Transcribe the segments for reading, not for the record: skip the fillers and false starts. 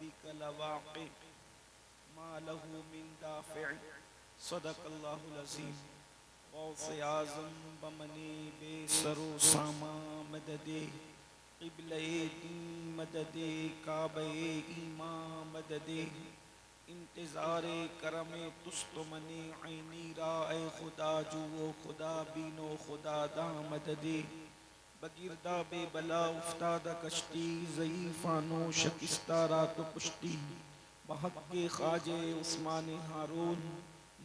ربك لواقع ما له من دافع صدق اللہ العظیم. غوث اعظم بمنی بے سر و ساما مدد قبلہ دین مدد کعبہ ایمان مدد انتظار کرم تست منی عینی را اے خدا جو خدا بینو خدا دا مدد بگردہ بے بلا افتادہ کشتی ضعیفانو شکستہ رات و پشتی بحق کے خواجہ عثمان ہارون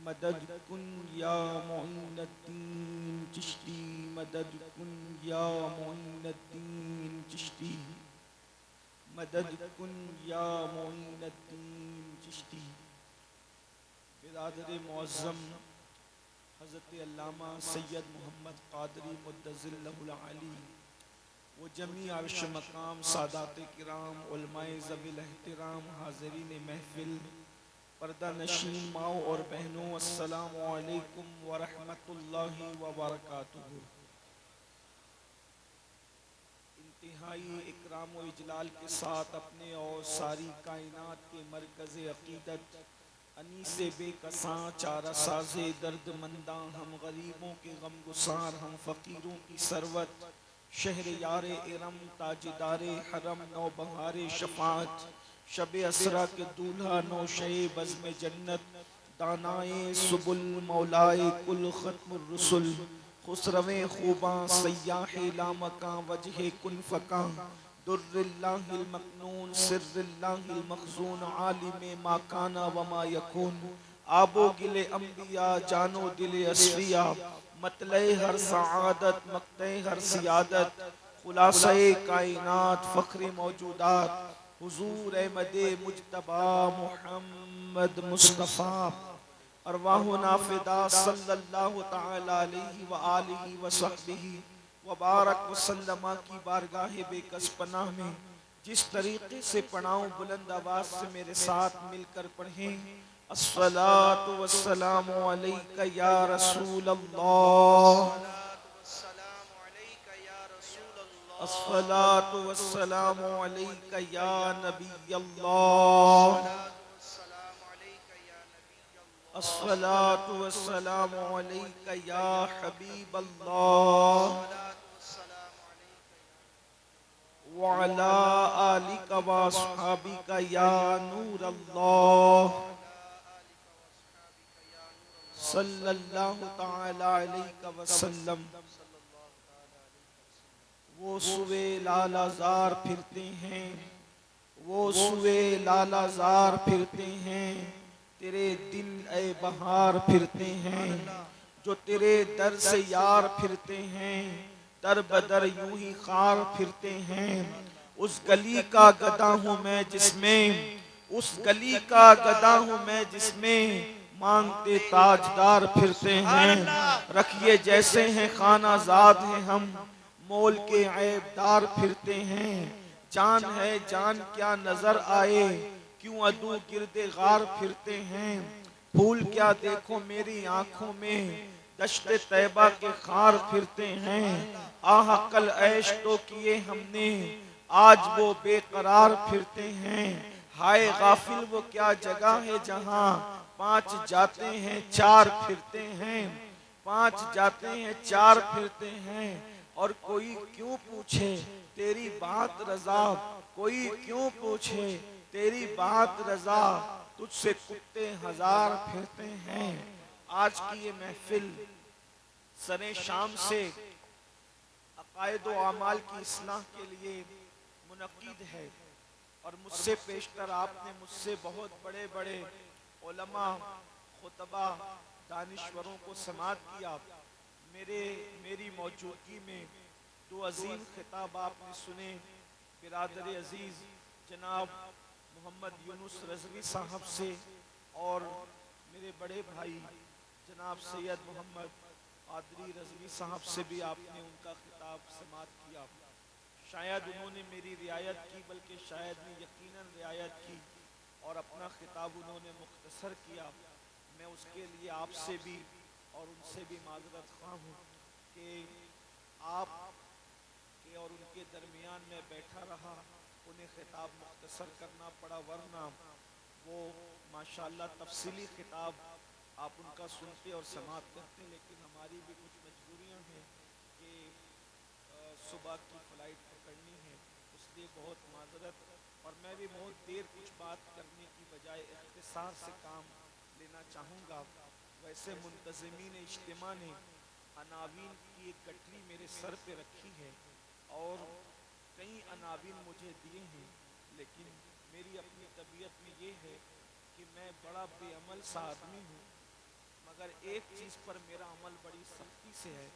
مدد کن یا معین الدین چشتی مدد کن یا معین الدین چشتی مدد کن یا معین الدین چشتی. برادر معظم حضرت علامہ سید محمد قادری مدظر اللہ العالی و جمیع عرش مقام سادات کرام علماء ذوی الاحترام حاضرین محفل پردہ نشین ماؤں اور بہنوں السلام علیکم ورحمۃ اللہ وبرکاتہ. انتہائی اکرام و اجلال کے ساتھ اپنے اور ساری کائنات کے مرکز عقیدت انیس بے کساں چارہ ساز درد منداں ہم غریبوں کے غم گسار ہم فقیروں کی ثروت شہر یار ارم تاجدار حرم نو بہار شفاعت شب اسرا کے دولہا نوشے بزم جنت دانائے سبل مولائے کل ختم الرسل خسروِ خوباں سیاح لامکاں وجہ کن فکاں در اللہ المکنون سر اللہ المخزون عالم ما کانا وما یکون آب و گل انبیاء جان و دل اصفیاء مطلع ہر سعادت مقطع ہر سیادت خلاصہ کائنات فخر موجودات حضور احمد مجتبی محمد مصطفیٰ ارواحنا فدا صلی اللہ تعالی علیہ وآلہ وصحبہ وبارک وسلم کی بارگاہ بے کس پناہ میں جس طریقے سے پڑھاؤں بلند آواز سے میرے ساتھ مل کر پڑھیں. الصلاة والسلام علیکہ یا رسول اللہ الصلاة والسلام علیکہ یا نبی اللہ الصلاة والسلام علیکہ یا حبیب اللہ وعلا آلک واصحابک یا نور اللہ صلی اللہ تعالی علیہ وسلم. وہ سوے لالا زار پھرتے ہیں وہ سوے لالا زار پھرتے ہیں تیرے دل اے بہار پھرتے ہیں جو تیرے در سے یار پھرتے ہیں در بدر یوں ہی خار پھرتے ہیں. اس گلی کا گدہ ہوں میں جس میں اس گلی کا گدہ ہوں میں جس میں مانگتے تاجدار پھرتے ہیں. رکھیے جیسے ہیں خانہ زاد ہیں ہم مول کے عیب دار پھرتے ہیں. جان ہے جان کیا نظر آئے کیوں عدو گرد غار پھرتے ہیں. پھول کیا دیکھو میری آنکھوں میں دشت طیبہ کے خار پھرتے ہیں. آہ کل عیش تو کیے ہم نے آج وہ بے قرار پھرتے ہیں. ہائے غافل وہ کیا جگہ ہے جہاں پانچ جاتے ہیں چار پھرتے ہیں. پانچ جاتے ہیں چار پھرتے ہیں اور کوئی کیوں پوچھے تیری بات رضا کوئی کیوں پوچھے تیری بات رضا تجھ سے کتے ہزار پھرتے ہیں. آج کی یہ محفل سر شام سے عقائد و اعمال کی اصلاح کے لیے منعقد ہے اور مجھ سے پیشتر آپ نے مجھ سے بہت بڑے بڑے علماء خطبہ دانشوروں کو سماعت کیا. میری موجودگی میں دو عظیم خطاب آپ نے سنے. برادر عزیز جناب محمد یونس رضوی صاحب سے اور میرے بڑے بھائی جناب سید محمد قادری رضوی صاحب سے بھی آپ نے ان کا خطاب سماعت کیا. شاید انہوں نے میری رعایت کی بلکہ شاید نے یقیناً رعایت کی اور اپنا خطاب انہوں نے مختصر کیا. میں اس کے لیے آپ سے بھی اور ان سے بھی معذرت خواہ ہوں کہ آپ کے اور ان کے درمیان میں بیٹھا رہا انہیں خطاب مختصر کرنا پڑا، ورنہ وہ ماشاءاللہ تفصیلی خطاب آپ ان کا سنتے اور سماعت کرتے، لیکن ہماری بھی کچھ مجبوریاں ہیں کہ صبح کی فلائٹ پکڑنی ہے، اس لیے بہت معذرت، اور میں بھی بہت دیر کچھ بات کرنے کی بجائے اختصار سے کام لینا چاہوں گا۔ ویسے منتظمین اجتماع نے عناوین کی ایک گٹھری میرے سر پہ رکھی ہے اور کئی عناوین مجھے دیے ہیں، لیکن میری اپنی طبیعت میں یہ ہے کہ میں بڑا بے عمل سا آدمی ہوں، مگر ایک چیز پر میرا عمل بڑی سختی سے ہے،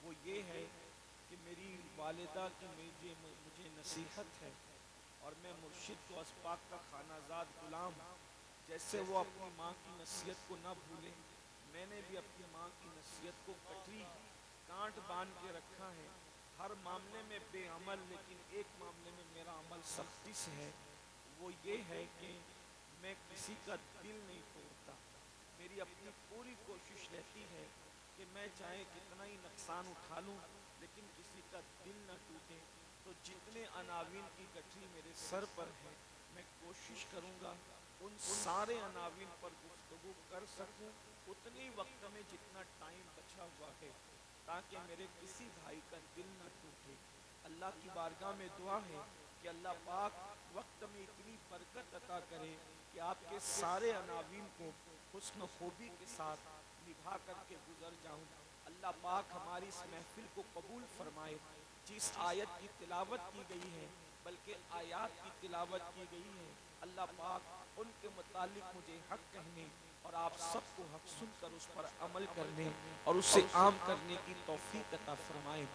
وہ یہ ہے کہ میری والدہ کی مجھے نصیحت ہے، اور میں مرشد کو اسباق کا خانہ زاد غلام، جیسے وہ اپنی ماں کی نصیحت کو نہ بھولے، میں نے بھی اپنی ماں کی نصیحت کو کٹری کانٹ باندھ کے رکھا ہے۔ ہر معاملے میں بے عمل، لیکن ایک معاملے میں میرا عمل سختی سے ہے، وہ یہ ہے کہ میں کسی کا دل نہیں توڑتا۔ میری اپنی پوری کوشش رہتی ہے کہ میں چاہے کتنا ہی نقصان اٹھا لوں لیکن کسی کا دل نہ ٹوٹے۔ تو جتنے عناوین کی گٹھری میرے سر پر ہے، میں کوشش کروں گا ان سارے عناوین پر گفتگو کر سکوں اتنی وقت میں جتنا ٹائم بچا ہوا ہے، تاکہ میرے کسی بھائی کا دل نہ ٹوٹے۔ اللہ کی بارگاہ میں دعا ہے کہ اللہ پاک وقت میں اتنی برکت عطا کرے کہ آپ کے سارے عناوین کو حسن و خوبی کے ساتھ نبھا کر کے گزر جاؤں۔ اللہ پاک ہماری اس محفل کو قبول فرمائے۔ جس آیت کی تلاوت کی گئی ہے، بلکہ آیات کی تلاوت کی گئی ہے، اللہ پاک ان کے متعلق مجھے حق کہنے اور آپ سب کو حق سن کر اس پر عمل کرنے اور اسے عام کرنے کی توفیق عطا فرمائے۔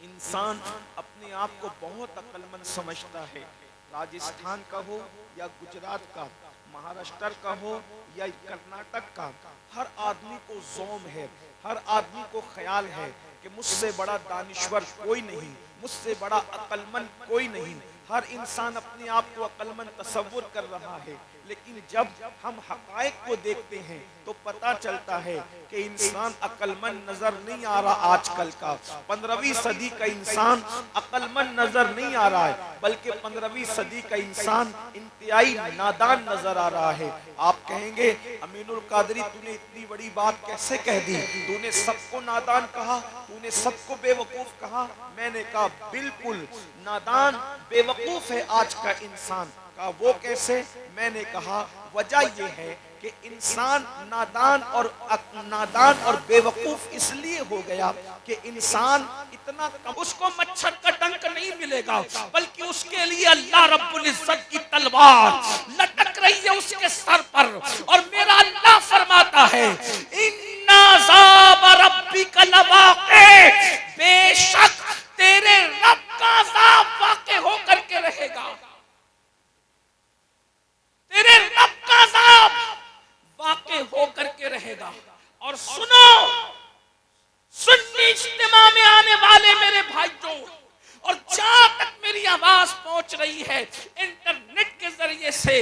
انسان اپنے آپ کو بہت عقل مند سمجھتا ہے، راجستھان کا ہو یا گجرات کا، مہاراشٹر کا ہو یا کرناٹک کا، ہر آدمی کو زوم ہے، ہر آدمی کو خیال ہے کہ مجھ سے بڑا دانشور کوئی نہیں، مجھ سے بڑا عقل مند کوئی نہیں۔ ہر انسان اپنے آپ کو عقل مند تصور کر رہا ہے، لیکن جب ہم حقائق کو دیکھتے ہیں تو پتہ چلتا ہے کہ انسان عقل مند نظر نہیں آ رہا۔ آج کل کا 15ویں صدی کا انسان عقل مند نظر نہیں آ رہا ہے، بلکہ 15ویں صدی کا انسان انتہائی نادان نظر آ رہا ہے۔ آپ کہیں گے امین القادری تو نے اتنی بڑی بات کیسے کہہ دی؟ تو نے سب کو نادان کہا، تو نے سب کو بے وقوف کہا۔ میں نے کہا بالکل نادان بے وقوف ہے آج کا انسان۔ کہا وہ کیسے؟ میں نے کہا وجہ یہ ہے کہ انسان نادان اور بے وقوف اس لیے ہو گیا کہ انسان اتنا اس کو مچھر کا ڈنک نہیں ملے گا، بلکہ اس کے لیے اللہ رب العزت کی تلوار لٹک رہی ہے اس کے سر پر، اور میرا اللہ فرماتا ہے اِنَّ عَذَابَ رَبِّكَ لَوَاقِعٌ، بے شک تیرے رب کا عذاب واقع ہو کر کے رہے گا، تیرے رب کا عذاب واقع ہو کر کے رہے گا۔ اور سنو سنی اجتماع میں آنے والے میرے بھائیوں، اور جہاں تک میری آواز پہنچ رہی ہے انٹرنیٹ کے ذریعے سے،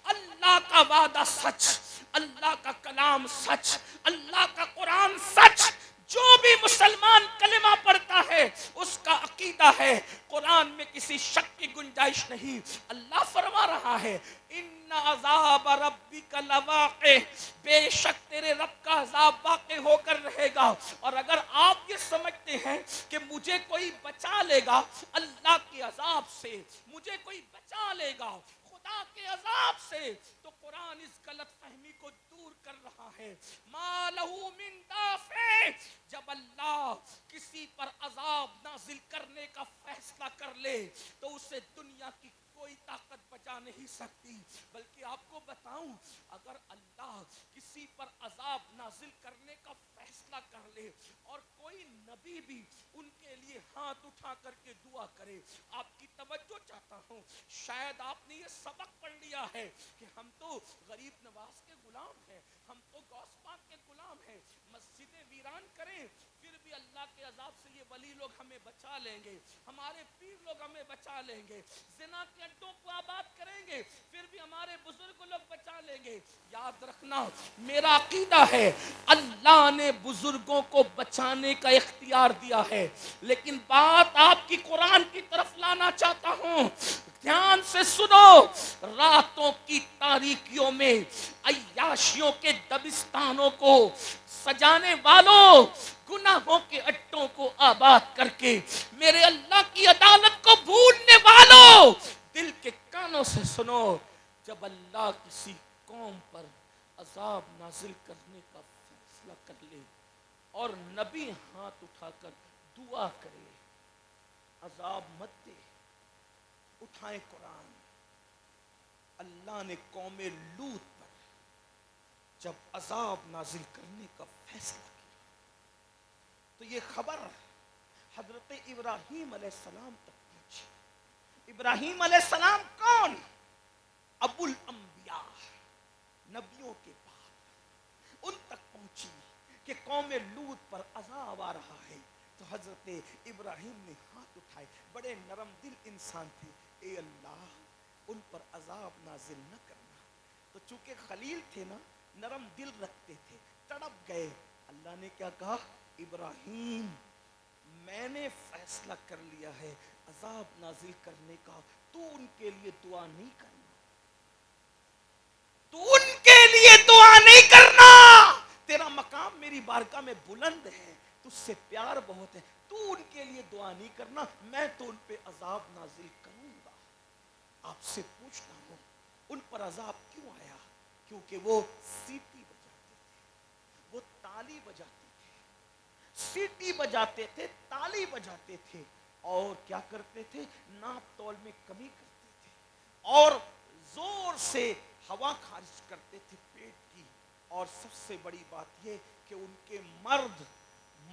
اللہ کا وعدہ سچ، اللہ کا کلام سچ، اللہ کا قرآن سچ۔ جو بھی مسلمان کلمہ پڑھتا ہے اس کا عقیدہ ہے، قرآن میں کسی شک کی گنجائش نہیں۔ اللہ فرما رہا ہے اِنَّ عَذَابَ رَبِّكَ لَوَاقِعٌ، بے شک تیرے رب کا عذاب واقع ہو کر رہے گا۔ اور اگر آپ یہ سمجھتے ہیں کہ مجھے کوئی بچا لے گا اللہ کے عذاب سے، مجھے کوئی بچا لے گا خدا کے عذاب سے، تو قرآن اس غلط فہمی کو دور کر رہا ہے۔ مَا لَهُ مِن دَافِعٍ، جب اللہ کسی پر عذاب نازل کرنے کا فیصلہ کر لے تو اسے دنیا کی کوئی طاقت بچا نہیں سکتی۔ بلکہ آپ کو بتاؤں، اگر اللہ کسی پر عذاب نازل کرنے کا فیصلہ کر لے اور کوئی نبی بھی ان کے لیے ہاتھ اٹھا کر کے دعا کرے، آپ کی توجہ چاہتا ہوں، شاید آپ نے یہ سبق پڑھ لیا ہے کہ ہم تو غریب نواز کے غلام ہیں، ہم تو غوث پاک کے غلام ہیں، مسجدیں ویران کریں پھر بھی اللہ کے عذاب سے یہ ولی لوگ ہمیں بچا لیں گے، ہمارے پیر لوگ ہمیں بچا لیں گے، زنا کے اڈوں کو آباد کریں گے پھر بھی ہمارے بزرگ لوگ بچا لیں گے۔ یاد رکھنا، میرا عقیدہ ہے اللہ نے بزرگوں کو بچانے کا اختیار دیا ہے، لیکن بات آپ کی قرآن کی طرف لانا چاہتا ہوں۔ دھیان سے سنو، راتوں کی تاریکیوں میں عیاشیوں کے دبستانوں کو سجانے والوں، گناہوں کے اڈوں کو آباد کر کے میرے اللہ کی عدالت کو بھولنے والوں، دل کے کانوں سے سنو، جب اللہ کسی قوم پر عذاب نازل کرنے کا فیصلہ کر لے اور نبی ہاتھ اٹھا کر دعا کرے، عذاب مت دے، اٹھائیں قرآن، اللہ نے قوم لوط پر جب عذاب نازل کرنے کا فیصلہ کیا تو یہ خبر حضرت ابراہیم علیہ السلام تک پہنچی۔ ابراہیم علیہ السلام کون؟ ابو الانبیاء، نبیوں کے باپ، ان تک پہنچی کہ قوم لوط پر عذاب آ رہا ہے تو حضرت ابراہیم نے ہاتھ اٹھائے، بڑے نرم دل انسان تھے، اے اللہ ان پر عذاب نازل نہ کرنا۔ تو چونکہ خلیل تھے نا، نرم دل رکھتے تھے، تڑپ گئے، اللہ نے کیا کہا؟ ابراہیم میں نے فیصلہ کر لیا ہے عذاب نازل کرنے کا، تو ان کے لیے دعا نہیں کرنا، تو ان کے لیے دعا نہیں کرنا، تیرا مقام میری بارگاہ میں بلند ہے، تجھ سے پیار بہت ہے، تو ان کے لیے دعا نہیں کرنا، میں تو ان پہ عذاب نازل کروں گا۔ آپ سے پوچھتا ہوں ان پر عذاب کیوں آیا؟ کیونکہ وہ سیٹی بجاتے تھے، وہ تالی بجاتے تھے، سیٹی بجاتے تھے، تالی بجاتے تھے، اور کیا کرتے تھے؟ ناپ تول میں کمی کرتے تھے، اور زور سے ہوا خارج کرتے تھے پیٹ کی، اور سب سے بڑی بات یہ کہ ان کے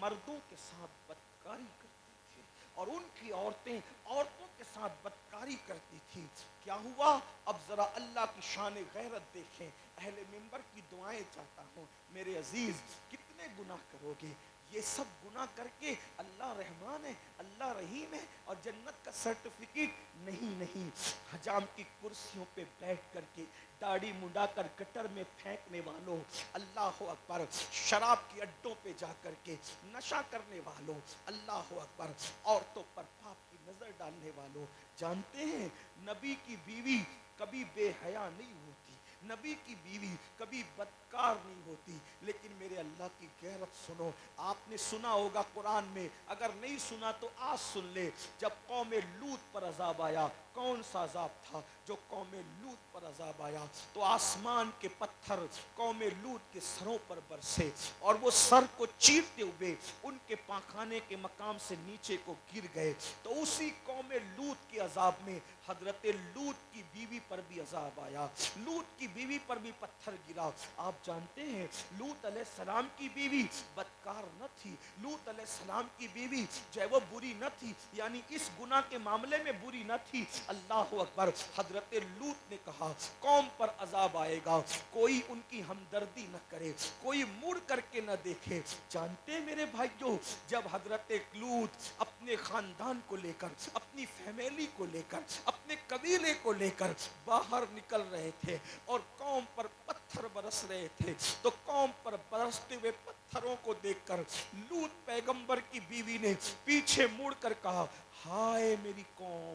مردوں کے ساتھ بدکاری کرتے تھے، اور ان کی عورتوں کے ساتھ بدکاری کرتی تھی۔ کیا ہوا؟ اب ذرا اللہ کی شان غیرت دیکھیں، اہل منبر کی دعائیں چاہتا ہوں، میرے عزیز کتنے گناہ کرو گے؟ یہ سب گناہ کر کے اللہ رحمان ہے، اللہ رحیم ہے، اور جنت کا سرٹیفکیٹ نہیں۔ حجام کی کرسیوں پہ بیٹھ کر کے داڑھی منڈا کر گٹر میں پھینکنے والوں، اللہ اکبر، شراب کی اڈوں پہ جا کر کے نشہ کرنے والوں، اللہ اکبر، عورتوں پر پاپ کی نظر ڈالنے والوں، جانتے ہیں نبی کی بیوی کبھی بے حیا نہیں ہوتی، نبی کی بیوی کبھی بدکار نہیں ہوتی، لیکن میرے اللہ کی غیرت سنو، آپ نے سنا ہوگا قرآن میں، اگر نہیں سنا تو آج سن لے، جب قوم لوط پر عذاب آیا، کون سا عذاب تھا؟ جو قوم لوط پر عذاب آیا تو آسمان کے پتھر قوم لوط کے سروں پر برسے، اور وہ سر کو چیرتے ہوئے ان کے پاخانے کے مقام سے نیچے کو گر گئے۔ تو اسی قوم لوط کے عذاب میں حضرت لوط کی بیوی پر بھی عذاب آیا، لوط کی بیوی پر بھی پتھر گرا۔ آپ جانتے ہیں لوط علیہ السلام کی بیوی بدکار نہ تھی، لوط علیہ السلام کی بیوی جو ہے وہ بری نہ تھی، یعنی اس گناہ کے معاملے میں بری نہ تھی۔ اللہ اکبر، حضرت لوط نے کہا قوم پر عذاب آئے گا، کوئی ان کی ہمدردی نہ کرے، کوئی مڑ کر کے نہ دیکھے۔ جانتے میرے بھائیوں، جب حضرت لوط اپنے خاندان کو لے کر، اپنی فیملی کو لے کر، اپنے قبیلے کو لے کر باہر نکل رہے تھے اور قوم پر پتھر برس رہے تھے، تو قوم پر برستے ہوئے پتھروں کو دیکھ کر لوط پیغمبر کی بیوی نے پیچھے مڑ کر کہا، ہائے میری قوم،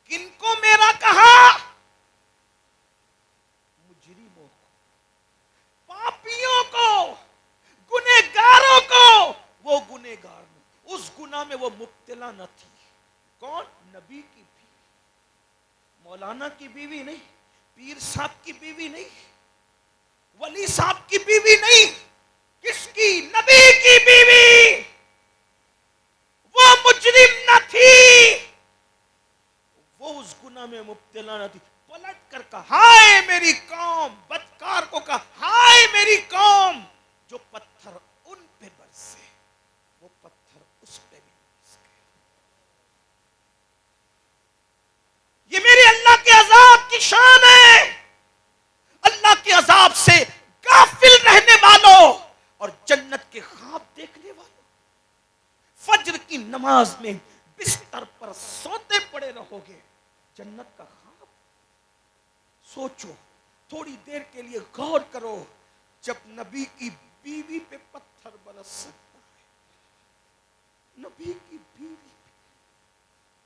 کن کو میرا کہا؟ مجرموں کو، پاپیوں کو، گنہگاروں کو۔ وہ گنہگار نہیں، اس گناہ میں وہ مبتلا نہ تھی۔ کون؟ نبی کی بیوی، مولانا کی بیوی نہیں، پیر صاحب کی بیوی نہیں، ولی صاحب کی بیوی نہیں، کس کی؟ نبی کی بیوی۔ وہ مجرم نہ تھی، وہ اس گناہ میں مبتلا نہ تھی۔ پلٹ کر کہا، ہائے میری قوم، بدکار کو کہا، ہائے میری قوم، جو پتھر ان پہ برسے وہ پتھر اس پہ بھی برس گئے۔ یہ میرے اللہ کے عذاب کی شان ہے، اللہ کے عذاب سے غافل رہنے والوں اور جنت کے خواب دیکھنے والوں، فجر کی نماز میں بستر پر سوتے پڑے رہو گے، جنت کا خواب سوچو، تھوڑی دیر کے لیے غور کرو، جب نبی کی بیوی پہ پتھر برس سکتا ہے، نبی کی بیوی،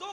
2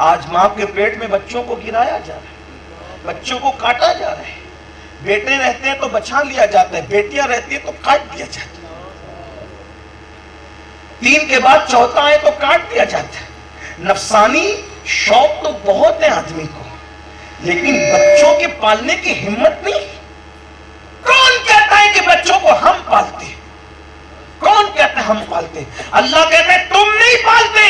آج ماں کے پیٹ میں بچوں کو گرایا جا رہا ہے، بچوں کو کاٹا جا رہا ہے. بیٹے رہتے ہیں تو بچا لیا جاتا ہے، بیٹیاں رہتی ہیں تو کاٹ دیا جاتا ہے. 3 کے بعد چوتھا ہے تو کاٹ دیا جاتا ہے. نفسانی شوق تو بہت ہے آدمی کو، لیکن بچوں کے پالنے کی ہمت نہیں. کون کہتا ہے کہ بچوں کو ہم پالتے ہیں؟ کون کہتا ہے ہم پالتے؟ اللہ کہتا ہے تم نہیں پالتے،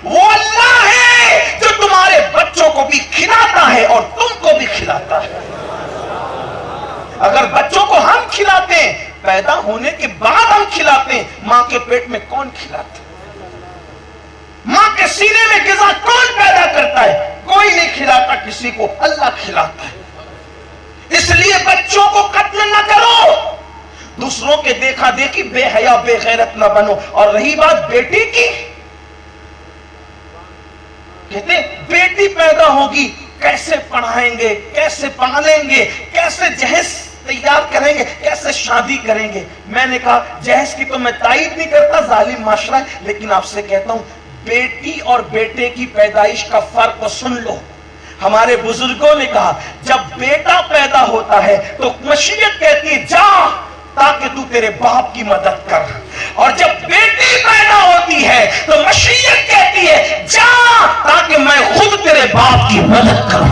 وہ اللہ ہے جو تمہارے بچوں کو بھی کھلاتا ہے اور تم کو بھی کھلاتا ہے. اگر بچوں کو ہم کھلاتے ہیں، پیدا ہونے کے بعد ہم کھلاتے ہیں، ماں کے پیٹ میں کون کھلاتا ہے؟ ماں کے سینے میں غذا کون پیدا کرتا ہے؟ کوئی نہیں کھلاتا کسی کو، اللہ کھلاتا ہے. اس لیے بچوں کو قتل نہ کرو، دوسروں کے دیکھا دیکھی بے حیا بے غیرت نہ بنو. اور رہی بات بیٹی کی، کہتے بیٹی پیدا ہوگی کیسے پڑھائیں گے، کیسے پالیں گے، کیسے جہیز تیار کریں گے، کیسے شادی کریں گے. میں نے کہا جہیز کی تو میں تائید نہیں کرتا، ظالم معاشرہ ہے، لیکن آپ سے کہتا ہوں بیٹی اور بیٹے کی پیدائش کا فرق سن لو. ہمارے بزرگوں نے کہا جب بیٹا پیدا ہوتا ہے تو مشیت کہتی ہے جا تاکہ تو تیرے باپ کی مدد کر، اور جب بیٹی پیدا ہوتی ہے تو مشیت کہتی ہے جا تاکہ میں خود تیرے باپ کی مدد کروں.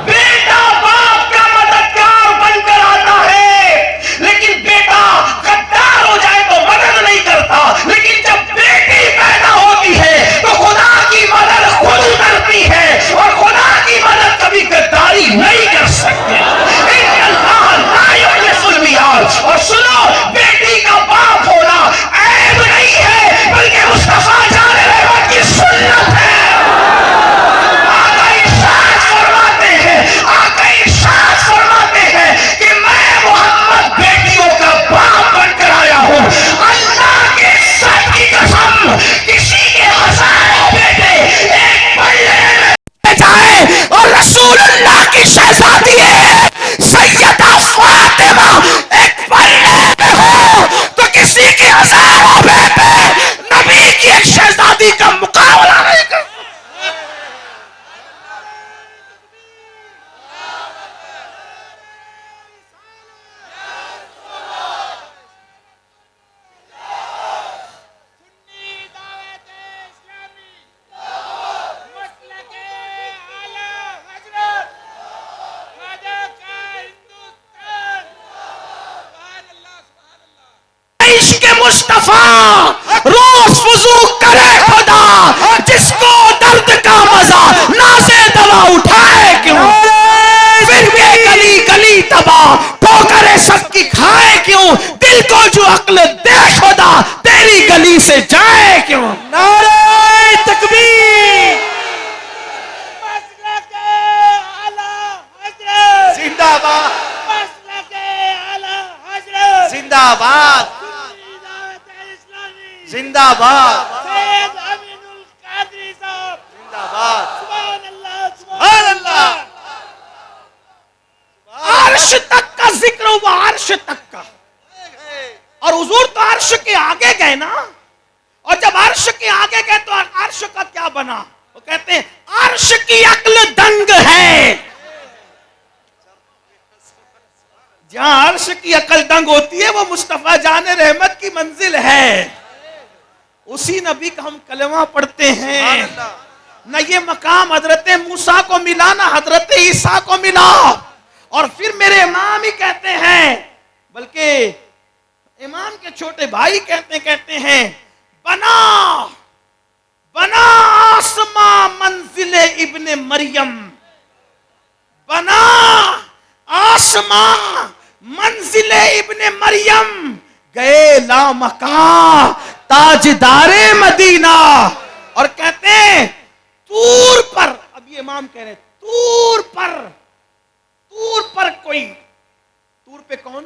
بیٹا باپ کا مددگار بن کر آتا ہے، لیکن بیٹا غدار ہو جائے تو مدد نہیں کرتا. لیکن جب بیٹی پیدا ہوتی ہے تو خدا کی مدد خود کرتی ہے، اور خدا کی مدد کبھی غداری نہیں کر سکتے. اور سنو، بیٹی کا باپ ہونا عیب نہیں ہے، بلکہ مصطفیٰ جان رحمت کی سنت ہے. آقا ارشاد فرماتے ہیں، آقا ارشاد فرماتے ہیں کہ میں محمد بیٹیوں کا باپ بن کر آیا ہوں. اللہ کے سچ کی قسم، کسی کے ہزاروں بیٹے ایک پلے میں جائے اور رسول اللہ کی شہزادی ہے سیدہ فاطمہ ایک پلے میں ہو تو کسی کے ہزاروں بیٹے نبی کی ایک شہزادی کا مقابلہ نہیں کر. مصطفیٰ روز وضو کرے خدا، جس کو درد کا مزہ نازے دوا اٹھائے کیوں، پھر کے گلی گلی تباہ ٹھوکریں سب کی کھائے کیوں، دل کو جو عقل دے خدا تیری گلی سے جائے کیوں. نعرہ تکبیر، زندہ باد، زندہ باد، زندہ باد، سید امین القادری صاحب زندہ باد. سبحان اللہ، سبحان اللہ. عرش تک کا ذکر ہوا، عرش تک کا، اور حضور تو عرش کے آگے گئے نا. اور جب عرش کے آگے گئے تو عرش کا کیا بنا؟ وہ کہتے ہیں عرش کی عقل دنگ ہے. جہاں عرش کی عقل دنگ ہوتی ہے وہ مصطفیٰ جان رحمت کی منزل ہے. اسی نبی کا ہم کلمہ پڑھتے ہیں. نہ یہ مقام حضرت موسیٰ کو ملا نہ حضرت عیسیٰ کو ملا. اور پھر میرے امام ہی کہتے ہیں، بلکہ امام کے چھوٹے بھائی کہتے ہیں بنا آسماں منزل ابن مریم، بنا آسماں منزل ابن مریم، گئے لامکان تاجدار مدینہ. اور کہتے ہیں طور پر، اب یہ امام کہہ رہے ہیں طور پر کوئی، طور پہ کون؟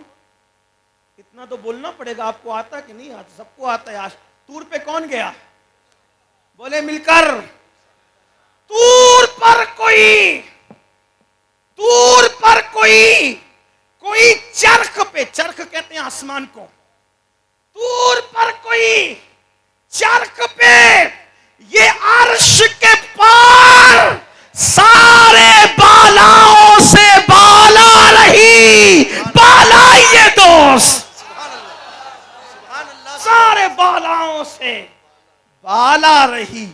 اتنا تو بولنا پڑے گا، آپ کو آتا کہ نہیں آتا؟ سب کو آتا ہے. آج طور پہ کون گیا؟ بولے مل کر. طور پر کوئی چرخ پہ، چرخ کہتے ہیں آسمان کو، طور پر کوئی چرخ پہ یہ عرش سارے بالاؤں سے بالا رہی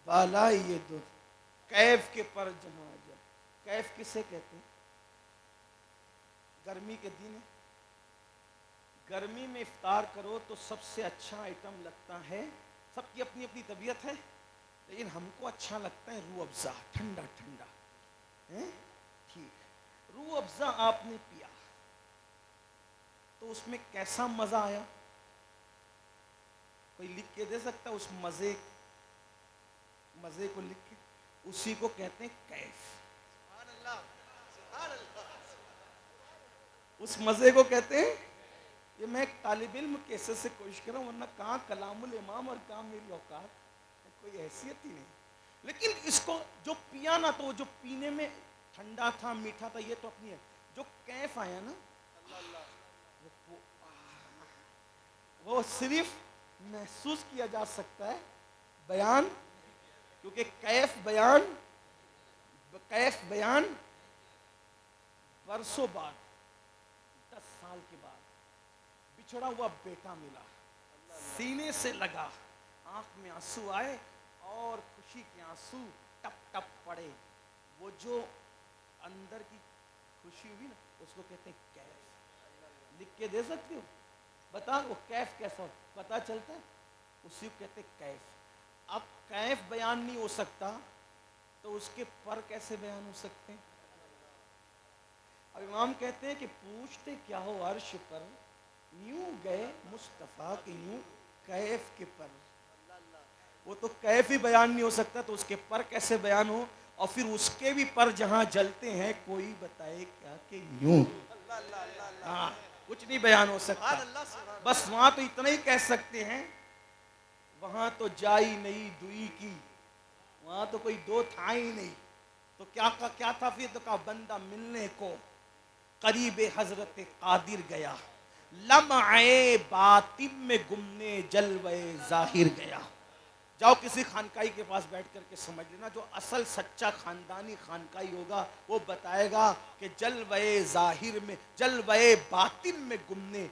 بالا یہ دو کیف کے پر جہاں جب کیف کسے کہتے ہیں؟ گرمی کے دن گرمی میں افطار کرو تو سب سے اچھا آئٹم لگتا ہے، سب کی اپنی اپنی طبیعت ہے، لیکن ہم کو اچھا لگتا ہے روح افزا، ٹھنڈا ٹھنڈا. ٹھیک، روح افزا آپ نے پیا تو اس میں کیسا مزہ آیا؟ کوئی لکھ کے دے سکتا اس مزے کو لکھ کے؟ اسی کو کہتے ہیں کیف. اس مزے کو کہتے ہیں. یہ میں ایک طالب علم کیسے سے کوشش کر رہا ہوں، ورنہ کہاں کلام الامام اور کہاں میری اوقات، کوئی حیثیت ہی نہیں. لیکن اس کو جو پیا نا تو وہ جو پینے میں ٹھنڈا تھا میٹھا تھا یہ تو اپنی ہے. جو کیف آیا نا وہ صرف محسوس کیا جا سکتا ہے، بیان، کیونکہ کیف بیان برسوں بعد 10 سال کے بعد بچھڑا ہوا بیٹا ملا، سینے سے لگا، آنکھ میں آنسو آئے اور خوشی کے آنسو ٹپ ٹپ پڑے. وہ جو اندر کی خوشی ہوئی نا اس کو کہتے ہیں کیف. لکھ کے دے سکتے ہو؟ بتا وہ کیف کیسا پتا چلتا ہے؟ اسی کو کہتے ہیں کیف. اب کیف بیان نہیں ہو سکتا تو اس کے پر کیسے بیان ہو سکتے ہیں؟ اب امام کہتے ہیں کہ پوچھتے کیا ہو عرش پر، یوں گئے مصطفیٰ کے یوں کیف کے پر. وہ تو کیف ہی بیان نہیں ہو سکتا تو اس کے پر کیسے بیان ہو؟ اور پھر اس کے بھی پر جہاں جلتے ہیں کوئی بتائے کیا کہ یوں. ہاں کچھ نہیں بیان ہو سکتا. بس وہاں تو اتنا ہی کہہ سکتے ہیں، وہاں تو جائی نہیں دوئی کی، وہاں تو کوئی دو تھا ہی نہیں. تو کیا تھا پھر؟ تو کہا بندہ ملنے کو قریب حضرت قادر گیا، لمعے باطن میں گمنے جلوے ظاہر گیا. جاؤ کسی خانقاہی کے پاس بیٹھ کر کے سمجھ لینا، جو اصل سچا خاندانی خانقاہی ہوگا وہ بتائے گا کہ جلوے ظاہر میں، جلوے باطن میں گمنے،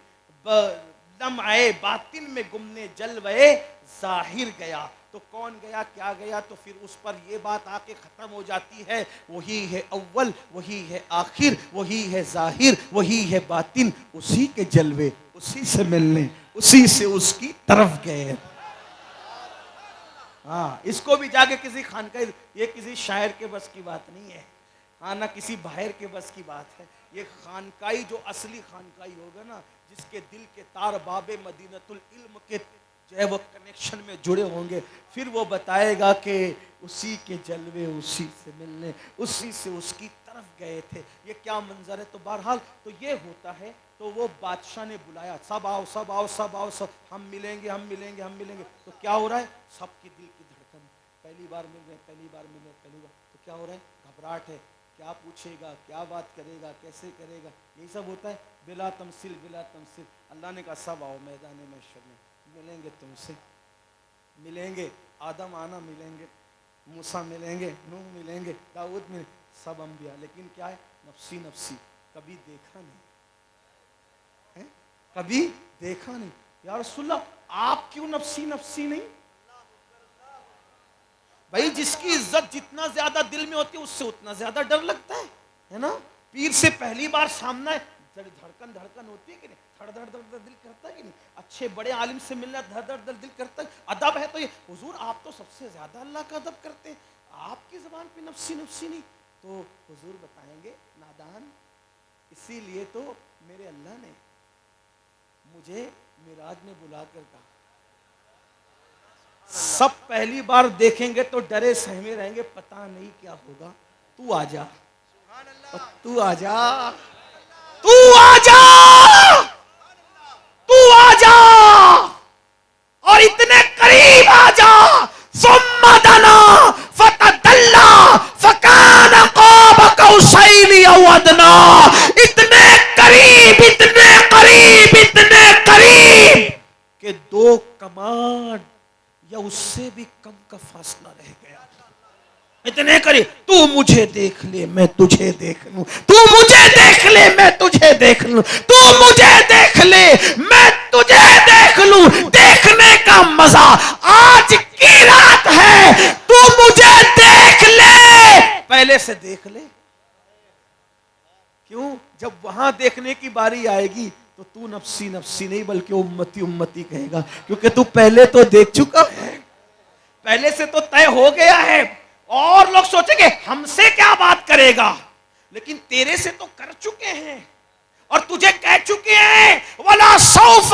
لمعے باطن میں گمنے جلوے ظاہر گیا. تو کون گیا کیا گیا؟ تو پھر اس پر یہ بات آ کے ختم ہو جاتی ہے، وہی ہے اول، وہی ہے آخر، وہی ہے ظاہر، وہی ہے باطن. اسی کے جلوے، اسی سے ملنے، اسی سے اس کی طرف گئے. ہاں اس کو بھی جا کے کسی خانقاہ، یہ کسی شاعر کے بس کی بات نہیں ہے، ہاں نہ کسی باہر کے بس کی بات ہے. یہ خانقاہی جو اصلی خانقاہی ہوگا نا، جس کے دل کے تار باب مدینۃ العلم کے جو ہے وہ کنیکشن میں جڑے ہوں گے، پھر وہ بتائے گا کہ اسی کے جلوے اسی سے ملنے، اسی سے اس کی طرف گئے تھے. یہ کیا منظر ہے؟ تو بہرحال تو یہ ہوتا ہے. تو وہ بادشاہ نے بلایا، سب آؤ سب آؤ سب آؤ سب، ہم ملیں گے ہم ملیں گے ہم ملیں گے. تو کیا ہو رہا ہے؟ سب کی دل کی دھڑکن، پہلی بار مل رہے، پہلی بار مل رہے، پہلی بار. تو کیا ہو رہا ہے؟ گھبراہٹ ہے، کیا پوچھے گا، کیا بات کرے گا، کیسے کرے گا، یہی سب ہوتا ہے. بلا تمثیل بلا تمثیل. اللہ نے کہا سب آؤ میدان محشر میں، ملیں گے تم سے، ملیں گے. آدم آنا ملیں گے، موسیٰ ملیں گے، نوح ملیں گے، داؤد ملیں گے، سب انبیاء. لیکن کیا ہے؟ نفسی نفسی. کبھی دیکھا نہیں، کبھی دیکھا نہیں. یا رسول اللہ آپ کیوں نفسی نفسی نہیں؟ بھائی جس کی عزت جتنا زیادہ دل میں ہوتی ہے اس سے اتنا زیادہ ڈر لگتا ہے نا. پیر سے پہلی بار سامنا ہے، دھڑکن ہوتی ہے کہ نہیں؟ دھڑ دھڑ دھڑ دل کرتا ہے کہ نہیں؟ اچھے بڑے عالم سے ملنا دھڑ دھڑ دل کرتا ہے. ادب ہے تو یہ حضور آپ تو سب سے زیادہ اللہ کا ادب کرتے ہیں، آپ کی زبان پہ نفسی نفسی نہیں. تو حضور بتائیں گے نادان، اسی لیے تو میرے اللہ نے مجھے معراج میں بلا کر کہا سب پہلی بار دیکھیں گے تو ڈرے سہمے رہیں گے، پتہ نہیں کیا ہوگا، تو آ جا، تو آ جا، تو آ جا، تو آ جا اور اتنے قریب آ جا. ثم دنا فتدلی فکان قاب قوسین او ادنی. اتنے قریب اتنے قریب اتنے قریب کہ دو کمان یا اس سے بھی کم کا فاصلہ رہ گیا. اتنے قریب. تو مجھے دیکھ لے میں تجھے دیکھ لوں، تو مجھے دیکھ لے میں تجھے دیکھ لوں، تو مجھے دیکھ لے میں تجھے دیکھ پہلے سے دیکھ لے. کیوں؟ جب وہاں دیکھنے کی باری آئے گی تو تو نفسی نفسی نہیں بلکہ امتی امتی کہے گا, کیونکہ تو پہلے تو دیکھ چکا ہے, پہلے سے تو طے ہو گیا ہے. اور لوگ سوچیں گے ہم سے کیا بات کرے گا, لیکن تیرے سے تو کر چکے ہیں اور تجھے کہہ چکے ہیں وَلَا سَوْفَ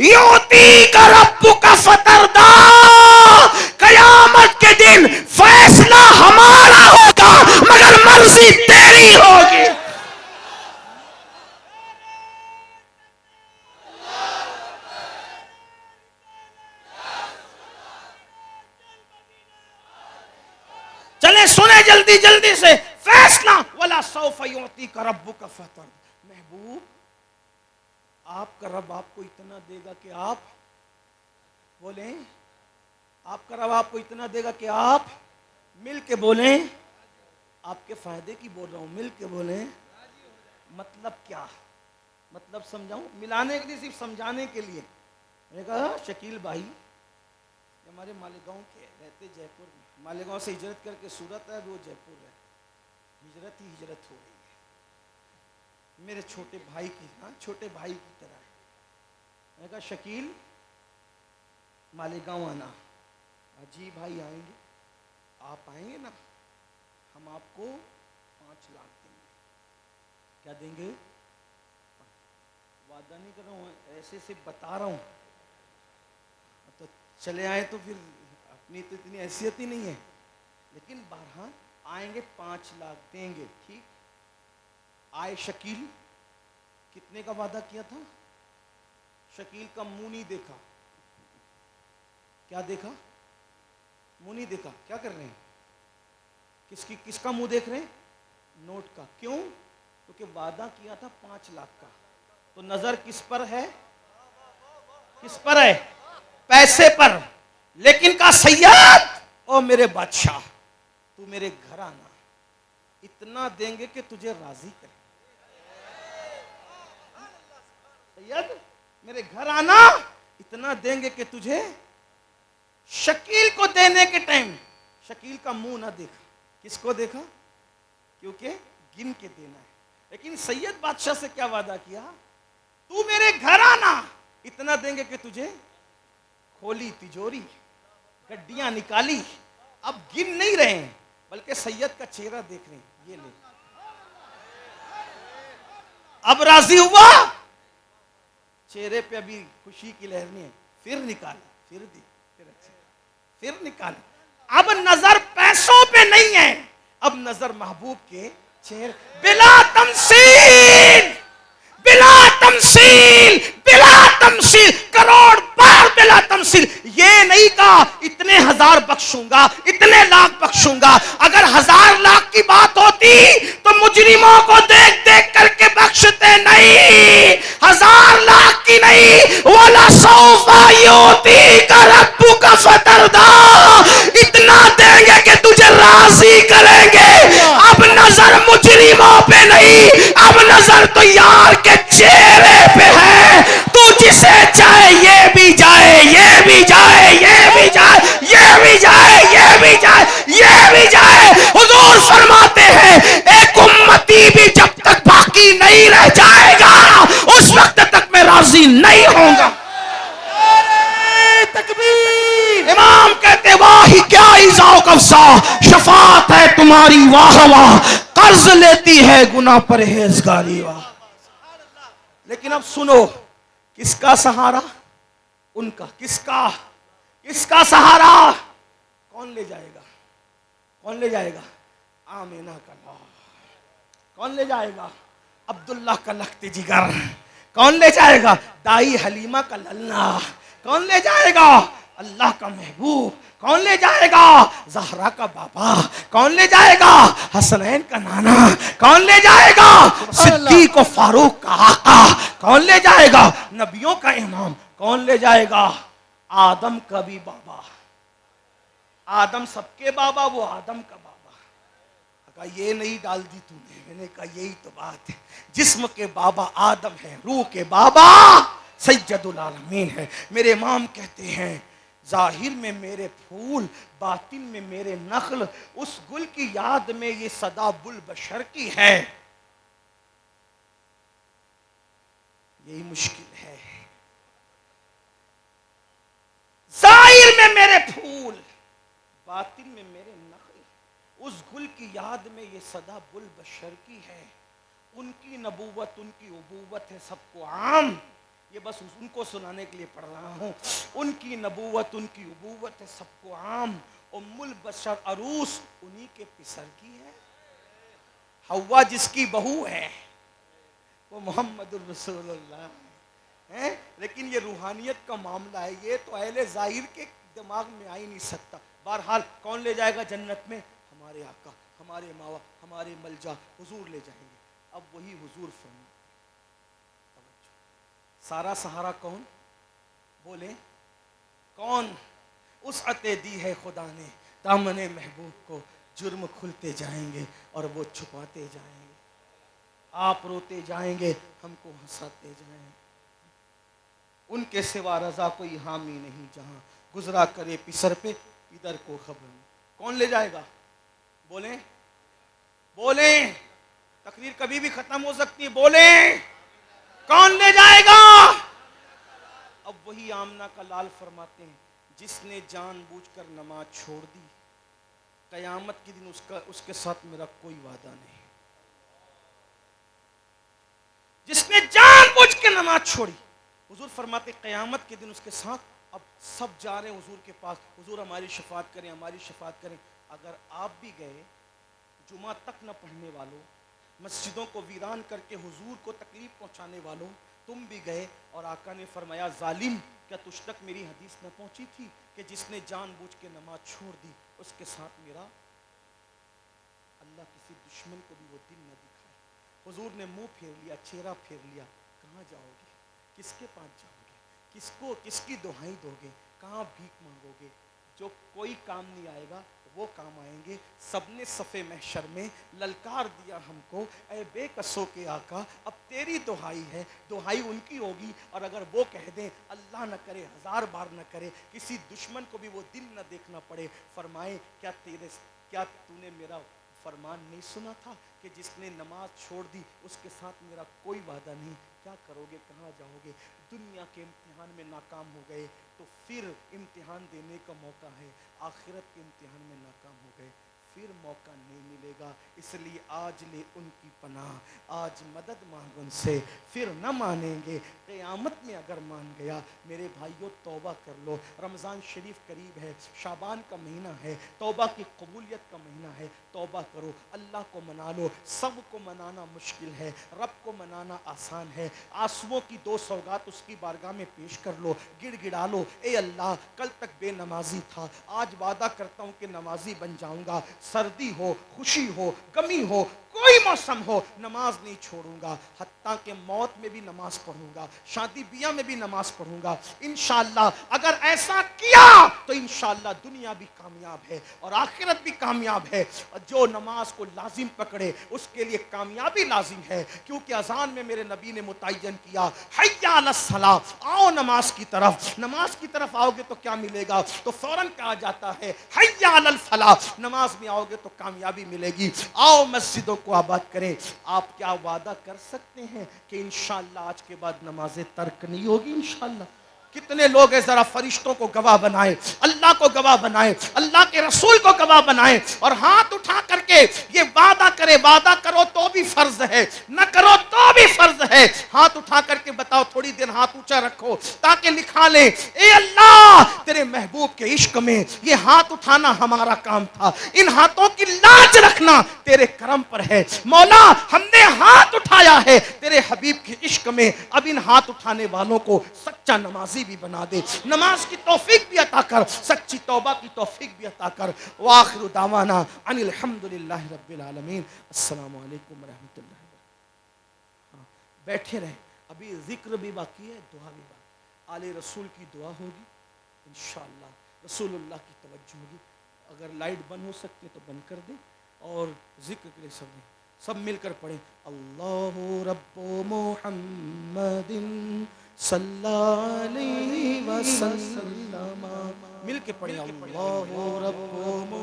يُعْتِيكَ رَبُّكَ فَتَرْضَىٰ. قیامت کے دن فیصلہ ہمارا ہوگا مگر مرضی تیری ہوگی. چلیں سنیں جلدی جلدی سے فیصلہ. وَلَا سَوْفَ يُعْتِيكَ رَبُّكَ فَتَرْضَىٰ. محبوب, آپ کا رب آپ کو اتنا دے گا کہ آپ بولیں, آپ کا رب آپ کو اتنا دے گا کہ آپ مل کے بولیں. آپ کے فائدے کی بول رہا ہوں, مل کے بولیں. مطلب کیا؟ مطلب سمجھاؤں, ملانے کے لیے صرف سمجھانے کے لیے. میں نے کہا شکیل بھائی ہمارے مالیگاؤں کے رہتے جے پور میں, مالیگاؤں سے ہجرت کر کے صورت ہے, وہ جے پور ہے. ہجرت ہی ہجرت ہو رہی ہے میرے چھوٹے بھائی کی, ہاں چھوٹے بھائی کی طرح. میں نے کہا شکیل مالیگاؤں آنا. جی بھائی آئیں گے. آپ آئیں گے نا, ہم آپ کو 5 لاکھ دیں گے. کیا دیں گے؟ وعدہ نہیں کر رہا ہوں, ایسے سے بتا رہا ہوں. تو چلے آئے تو پھر اپنی تو اتنی حیثیت ہی نہیں ہے, لیکن بہرحال آئیں گے 5 لاکھ دیں گے. ٹھیک آئے. شکیل کتنے کا وعدہ کیا تھا؟ شکیل کا منہ نہیں دیکھا. کیا دیکھا؟ منہ نہیں دیکھا. کیا کر رہے ہیں؟ کس کا منہ دیکھ رہے ہیں؟ نوٹ کا. کیوں؟ کیونکہ وعدہ کیا تھا 5 لاکھ کا. تو نظر کس پر ہے؟ کس پر ہے؟ پیسے پر. لیکن کہا سید او میرے بادشاہ تو میرے گھر آنا, اتنا دیں گے کہ تجھے راضی کرے. سید میرے گھر آنا, اتنا دیں گے کہ تجھے. شکیل کو دینے کے ٹائم شکیل کا منہ نہ دیکھا. کس کو دیکھا؟ کیونکہ گن کے دینا ہے. لیکن سید بادشاہ سے کیا وعدہ کیا؟ تو میرے گھر آنا, اتنا دیں گے کہ تجھے. کھولی تجوری, گڈیاں نکالی, اب گن نہیں رہے ہیں بلکہ سید کا چہرہ دیکھ رہے ہیں. یہ لے, اب راضی ہوا, چہرے پہ ابھی خوشی کی لہر نہیں ہے. پھر نکالی, پھر دی, پھر نکالی. اب نظر پیسوں پہ نہیں ہے, اب نظر محبوب کے چہرے. بلا تمثیل, بلا تمثیل, بلا تمثیل, کروڑ بار بلا تمثیل. یہ نہیں کہا اتنے 1000 بخشوں گا, اتنے لاکھ بخشوں گا. اگر 1000 لاکھ کی بات ہوتی تو مجرموں کو دیکھ دیکھ کر کے بخشتے نہیں. 1000 لاکھ کی نہیں. وَلَا سَوْفَ يُعْتِيكَ رَبُّكَ فَتَرْضَىٰ. اتنا دیں گے کہ تجھے راضی کریں گے. اب نظر مجرموں پہ نہیں, اب نظر تو یار کے چہرے پہ ہے. تو جسے چاہے یہ بھی جائے, یہ بھی جائے, یہ بھی جائے, یہ بھی جائے, یہ بھی جائے, یہ بھی جائے. حضور فرماتے ہیں ایک امتی بھی جب تک باقی نہیں رہ جائے گا اس وقت تک میں راضی نہیں ہوں گا. تکبیر. امام کہتے واہ کیا ایزا و قفصا, شفاعت ہے تمہاری واہ واہ, قرض لیتی ہے گناہ پرہیزگاری واہ. لیکن اب سنو, کس کا سہارا؟ ان کا. کس کا؟ کس کا سہارا؟ کون لے جائے گا؟ کون لے جائے گا؟ آمینہ کا لالا. کون لے جائے گا؟ عبداللہ کا لخت جگر. کون لے جائے گا؟ دائی حلیمہ کا للنا. کون لے جائے گا؟ اللہ کا محبوب. کون لے جائے گا؟ زہرا کا بابا. کون لے جائے گا؟ حسنین کا نانا. کون لے جائے گا؟ صدیق و فاروق کا آقا. کون لے جائے گا؟ نبیوں کا امام. کون لے جائے گا؟ آدم کا بھی بابا. آدم سب کے بابا, وہ آدم کا بابا. کہا یہ نہیں ڈال دی تو نے. میں نے کہا یہی تو بات ہے, جسم کے بابا آدم ہے, روح کے بابا سید العالمین ہے. میرے امام کہتے ہیں ظاہر میں میرے پھول باطن میں میرے نخل، اس گل کی یاد میں یہ صدا بل بشر کی ہے. یہی مشکل ہے. ظاہر میں میرے پھول باطن میں میرے نخل، اس گل کی یاد میں یہ صدا بل بشر کی ہے. ان کی نبوت ان کی ابوت ہے سب کو عام. یہ بس ان کو سنانے کے لیے پڑھ رہا ہوں. ان کی نبوت ان کی ابوت ہے سب کو عام، ام البشر عروس انہی کے پسر کی ہے. حوا جس کی بہو ہے وہ محمد الرسول اللہ ہے. لیکن یہ روحانیت کا معاملہ ہے، یہ تو اہل ظاہر کے دماغ میں آ ہی نہیں سکتا. بہرحال کون لے جائے گا جنت میں؟ ہمارے آقا، ہمارے ماوا، ہمارے ملجا حضور لے جائیں گے. اب وہی حضور فرما. سارا سہارا کون؟ بولے کون؟ اس عطے دی ہے خدا نے دامن محبوب کو، جرم کھلتے جائیں گے اور وہ چھپاتے جائیں گے. آپ روتے جائیں گے، ہم کو ہنساتے جائیں گے. ان کے سوا رضا کوئی حامی نہیں، جہاں گزرا کرے پسر پہ ادھر کو خبر نہیں. کون لے جائے گا؟ بولیں بولیں. تقریر کبھی بھی ختم ہو سکتی ہے. بولیں کون لے جائے گا؟ اب وہی آمنہ کا لال فرماتے ہیں، جس نے جان بوجھ کر نماز چھوڑ دی، قیامت کے دن اس کے ساتھ میرا کوئی وعدہ نہیں. جس نے جان بوجھ کے نماز چھوڑی، حضور فرماتے قیامت کے دن اس کے ساتھ. اب سب جا رہے ہیں حضور کے پاس، حضور ہماری شفاعت کریں ہماری شفاعت کریں. اگر آپ بھی گئے، جمعہ تک نہ پڑھنے والوں، مسجدوں کو ویران کر کے حضور کو تکلیف پہنچانے والوں، تم بھی گئے اور آقا نے فرمایا ظالم، کیا تجھ تک میری حدیث نہ پہنچی تھی کہ جس نے جان بوجھ کے نماز چھوڑ دی اس کے ساتھ میرا. اللہ کسی دشمن کو بھی وہ دن نہ دکھائے. حضور نے منہ پھیر لیا، چہرہ پھیر لیا. کہاں جاؤ گے؟ کس کے پاس جاؤ گے؟ کس کی دہائی دو گے؟ کہاں بھیک مانگو گے؟ جو کوئی کام نہیں آئے گا وہ کام آئیں گے. سب نے صفِ محشر میں للکار دیا ہم کو، اے بے کسوں کے آقا اب تیری دہائی ہے. دہائی ان کی ہوگی، اور اگر وہ کہہ دیں اللہ نہ کرے، ہزار بار نہ کرے، کسی دشمن کو بھی وہ دن نہ دیکھنا پڑے، فرمائیں کیا تو نے میرا فرمان نہیں سنا تھا کہ جس نے نماز چھوڑ دی اس کے ساتھ میرا کوئی وعدہ نہیں. کیا کرو گے؟ کہاں جاؤ گے؟ دنیا کے امتحان میں ناکام ہو گئے تو پھر امتحان دینے کا موقع ہے. آخرت کے امتحان میں ناکام ہو گئے پھر موقع نہیں ملے گا. اس لیے آج لے ان کی پناہ، آج مدد مانگ ان سے، پھر نہ مانیں گے قیامت میں. اگر مان گیا میرے بھائیوں توبہ کر لو. رمضان شریف قریب ہے، شعبان کا مہینہ ہے، توبہ کی قبولیت کا مہینہ ہے. توبہ کرو، اللہ کو منا لو. سب کو منانا مشکل ہے، رب کو منانا آسان ہے. آنسوؤں کی 2 سوغات اس کی بارگاہ میں پیش کر لو، گڑ گڑا لو. اے اللہ کل تک بے نمازی تھا، آج وعدہ کرتا ہوں کہ نمازی بن جاؤں گا. سردی ہو، خوشی ہو، غمی ہو، کوئی موسم ہو، نماز نہیں چھوڑوں گا. حتیٰ کہ موت میں بھی نماز پڑھوں گا، شادی بیاہ میں بھی نماز پڑھوں گا انشاءاللہ. اگر ایسا کیا تو انشاءاللہ دنیا بھی کامیاب ہے اور آخرت بھی کامیاب ہے. جو نماز کو لازم پکڑے اس کے لیے کامیابی لازم ہے، کیونکہ اذان میں میرے نبی نے متعین کیا حی علی الصلاۃ، آؤ نماز کی طرف. نماز کی طرف آؤ گے تو کیا ملے گا؟ تو فوراً کہا جاتا ہے حی علی الفلاح، نماز میں آؤ گے تو کامیابی ملے گی. آؤ مسجدوں کو آباد کریں. آپ کیا وعدہ کر سکتے ہیں کہ انشاءاللہ آج کے بعد نمازیں ترک نہیں ہوگی؟ انشاءاللہ. کتنے لوگ ہیں ذرا فرشتوں کو گواہ بنائیں، اللہ کو گواہ بنائیں، اللہ کے رسول کو گواہ بنائیں، اور ہاتھ اٹھا کر کے یہ وعدہ کرے. وعدہ کرو تو بھی فرض ہے، نہ کرو تو بھی فرض ہے. ہاتھ اٹھا کر کے بتاؤ، تھوڑی دیر ہاتھ اونچا رکھو تاکہ لکھا لیں اے اللہ تیرے محبوب کے عشق میں یہ ہاتھ اٹھانا ہمارا کام تھا، ان ہاتھوں کی لاج رکھنا تیرے کرم پر ہے. مولا ہم نے ہاتھ اٹھایا ہے تیرے حبیب کے عشق میں، اب ان ہاتھ اٹھانے والوں کو سچا نمازی بھی بنا دے. نماز کی توفیق بھی عطا کر، سچی توبہ کی توفیق بھی عطا کر. وآخر دعوانا ان الحمدللہ رب العالمین. السلام علیکم ورحمۃ اللہ وبرکاتہ. بیٹھے رہیں، ابھی ذکر بھی باقی ہے، دعا بھی باقی. آل رسول کی دعا ہوگی انشاءاللہ، رسول اللہ کی توجہ ہوگی. اگر لائٹ بند ہو سکتی ہے تو بند کر دیں، اور ذکر کے لیے سب مل کر پڑھیں. اللہ رب محمد صلی اللہ علیہ وسلم مل کے پڑھیں اللہ رب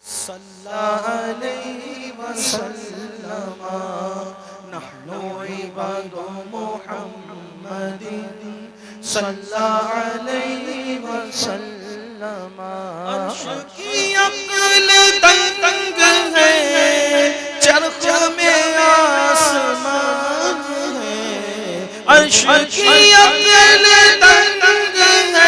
صلی علیہ وسلم نحن عباد محمد صلی علیہ وسلم عرش کی عقل تنگ ہے چرخ میں آسمان ہے عرش کی عقل تنگ ہے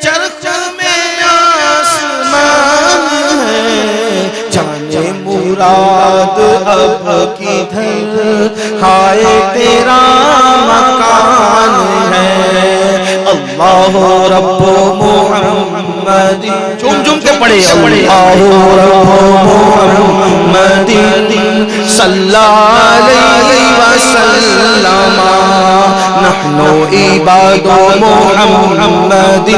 چرخ میں آسمان ہے جانے مراد اب کدھر ہائے تیرا مکان ہے اللہ رب محمد جم کے پڑھے اللہ رب محمد صلی علیہ وسلم نحن عباد محمد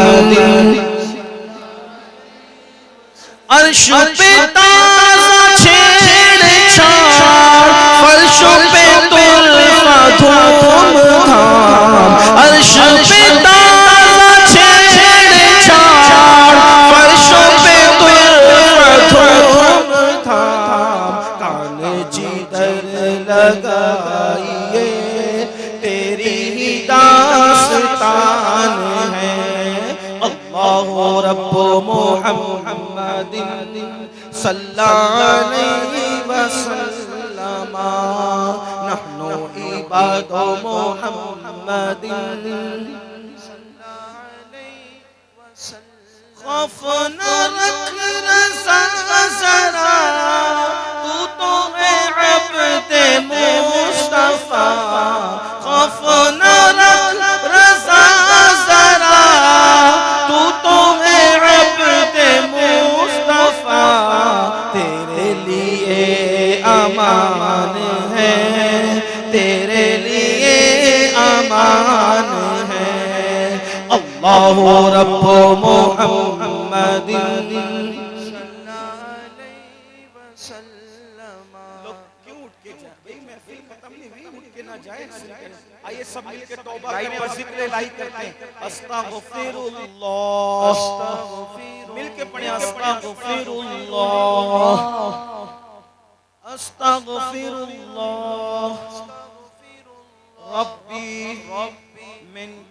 عرش پہ تازہ چھیڑ چھاڑ فرش پہ طرف دھوم دھام عرش پہ تازہ چھیڑ چھاڑ فرش پہ طرف دھوم دھام کان جدھر لگائیے تیری ہی داستان ہے اللہ رب محمد صلی علیہ وسلم نحن عباد محمد صلی علیہ وسلم خوف نہ رکھ رضا ذرا تو تو ہے عبد مصطفیٰ خوف نہ رکھ رضا ذرا تو تو ہے عبد مصطفیٰ تیرے لیے امان ہے تیرے لیے امان ہے اللہ رب محمد لوگ کیوں اٹھ کے جائیں بھئی محفل ختم نہیں ہوئی اٹھ کے نہ جائیں آئیے سب مل کے توبہ کریں اور ذکر الہی کرتے ہیں استغفر اللہ مل کے پڑھیں استغفر اللہ استغفر اللہ ربی من